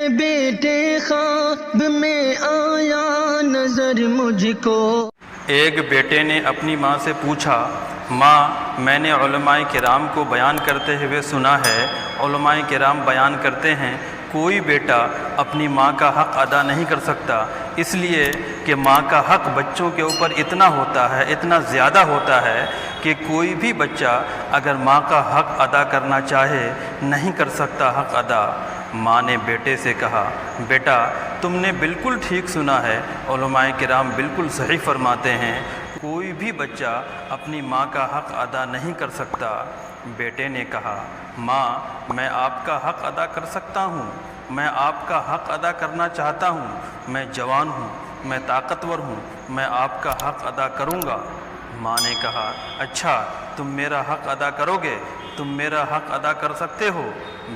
بیٹے خواب میں آیا نظر مجھ کو۔ ایک بیٹے نے اپنی ماں سے پوچھا، ماں میں نے علماء کرام کو بیان کرتے ہوئے سنا ہے، علماء کرام بیان کرتے ہیں کوئی بیٹا اپنی ماں کا حق ادا نہیں کر سکتا، اس لیے کہ ماں کا حق بچوں کے اوپر اتنا ہوتا ہے، اتنا زیادہ ہوتا ہے کہ کوئی بھی بچہ اگر ماں کا حق ادا کرنا چاہے نہیں کر سکتا حق ادا۔ ماں نے بیٹے سے کہا، بیٹا تم نے بالکل ٹھیک سنا ہے، علماء کرام بالکل صحیح فرماتے ہیں، کوئی بھی بچہ اپنی ماں کا حق ادا نہیں کر سکتا۔ بیٹے نے کہا، ماں میں آپ کا حق ادا کر سکتا ہوں، میں آپ کا حق ادا کرنا چاہتا ہوں، میں جوان ہوں، میں طاقتور ہوں، میں آپ کا حق ادا کروں گا۔ ماں نے کہا، اچھا تم میرا حق ادا کرو گے، تم میرا حق ادا کر سکتے ہو؟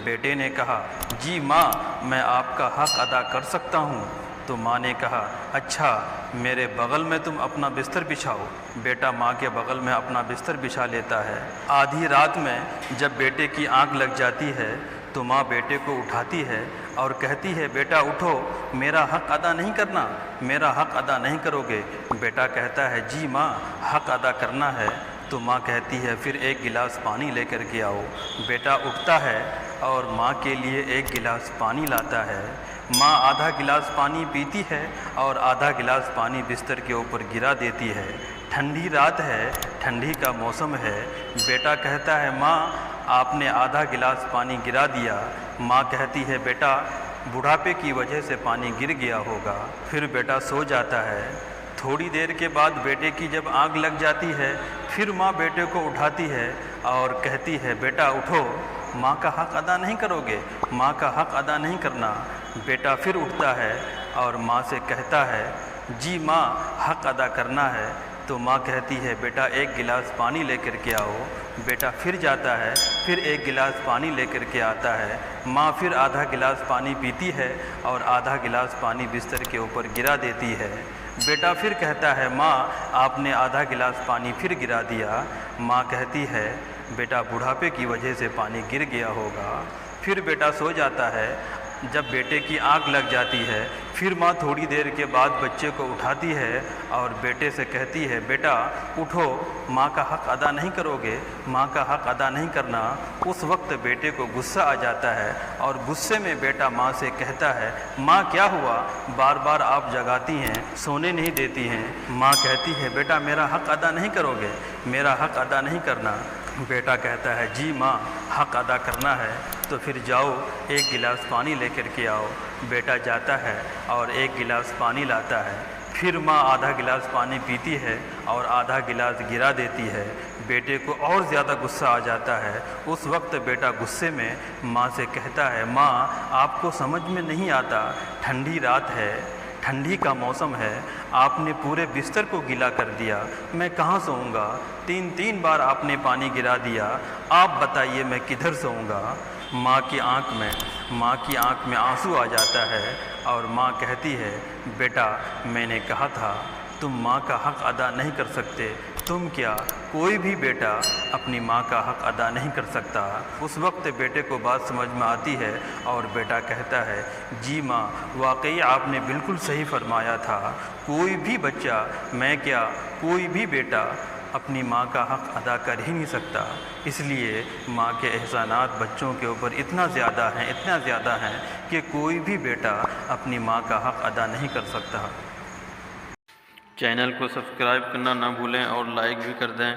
بیٹے نے کہا، جی ماں میں آپ کا حق ادا کر سکتا ہوں۔ تو ماں نے کہا، اچھا میرے بغل میں تم اپنا بستر بچھاؤ۔ بیٹا ماں کے بغل میں اپنا بستر بچھا لیتا ہے۔ آدھی رات میں جب بیٹے کی آنکھ لگ جاتی ہے تو ماں بیٹے کو اٹھاتی ہے اور کہتی ہے، بیٹا اٹھو، میرا حق ادا نہیں کرنا، میرا حق ادا نہیں کرو گے؟ بیٹا کہتا ہے، جی ماں حق ادا کرنا ہے۔ تو ماں کہتی ہے، پھر ایک گلاس پانی لے کر کے آؤ۔ بیٹا اٹھتا ہے اور ماں کے لیے ایک گلاس پانی لاتا ہے۔ ماں آدھا گلاس پانی پیتی ہے اور آدھا گلاس پانی بستر کے اوپر گرا دیتی ہے۔ ٹھنڈی رات ہے، ٹھنڈی کا موسم ہے۔ بیٹا کہتا ہے، ماں آپ نے آدھا گلاس پانی گرا دیا۔ ماں کہتی ہے، بیٹا بڑھاپے کی وجہ سے پانی گر گیا ہوگا۔ پھر بیٹا سو جاتا ہے۔ تھوڑی دیر کے بعد بیٹے کی جب آنکھ لگ جاتی ہے، پھر ماں بیٹے کو اٹھاتی ہے اور کہتی ہے، بیٹا اٹھو، ماں کا حق ادا نہیں کرو گے، ماں کا حق ادا نہیں کرنا۔ بیٹا پھر اٹھتا ہے اور ماں سے کہتا ہے، جی ماں حق ادا کرنا ہے۔ تو ماں کہتی ہے، بیٹا ایک گلاس پانی لے کر کے آؤ۔ بیٹا پھر جاتا ہے، پھر ایک گلاس پانی لے کر کے آتا ہے۔ ماں پھر آدھا گلاس پانی پیتی ہے اور آدھا گلاس پانی بستر کے اوپر گرا دیتی ہے۔ بیٹا پھر کہتا ہے، ماں آپ نے آدھا گلاس پانی پھر گرا دیا۔ ماں کہتی ہے، بیٹا بڑھاپے کی وجہ سے پانی گر گیا ہوگا۔ پھر بیٹا سو جاتا ہے۔ جب بیٹے کی آنکھ لگ جاتی ہے، پھر ماں تھوڑی دیر کے بعد بچے کو اٹھاتی ہے اور بیٹے سے کہتی ہے، بیٹا اٹھو، ماں کا حق ادا نہیں کرو گے، ماں کا حق ادا نہیں کرنا۔ اس وقت بیٹے کو غصہ آ جاتا ہے اور غصے میں بیٹا ماں سے کہتا ہے، ماں کیا ہوا، بار بار آپ جگاتی ہیں، سونے نہیں دیتی ہیں۔ ماں کہتی ہے، بیٹا میرا حق ادا نہیں کرو گے، میرا حق ادا نہیں کرنا۔ بیٹا کہتا ہے، جی ماں حق ادا کرنا ہے۔ تو پھر جاؤ ایک گلاس پانی لے کر کے آؤ۔ بیٹا جاتا ہے اور ایک گلاس پانی لاتا ہے۔ پھر ماں آدھا گلاس پانی پیتی ہے اور آدھا گلاس گرا دیتی ہے۔ بیٹے کو اور زیادہ غصہ آ جاتا ہے۔ اس وقت بیٹا غصے میں ماں سے کہتا ہے، ماں آپ کو سمجھ میں نہیں آتا، ٹھنڈی رات ہے، ٹھنڈی کا موسم ہے، آپ نے پورے بستر کو گیلا کر دیا، میں کہاں سوؤں گا؟ تین بار آپ نے پانی گرا دیا، آپ بتائیے میں کدھر سوؤں گا؟ ماں کی آنکھ میں آنسو آ جاتا ہے اور ماں کہتی ہے، بیٹا میں نے کہا تھا تم ماں کا حق ادا نہیں کر سکتے، تم کیا کوئی بھی بیٹا اپنی ماں کا حق ادا نہیں کر سکتا۔ اس وقت بیٹے کو بات سمجھ میں آتی ہے اور بیٹا کہتا ہے، جی ماں واقعی آپ نے بالکل صحیح فرمایا تھا، کوئی بھی بچہ، میں کیا کوئی بھی بیٹا اپنی ماں کا حق ادا کر ہی نہیں سکتا۔ اس لیے ماں کے احسانات بچوں کے اوپر اتنا زیادہ ہیں کہ کوئی بھی بیٹا اپنی ماں کا حق ادا نہیں کر سکتا۔ چینل کو سبسکرائب کرنا نہ بھولیں اور لائک بھی کر دیں۔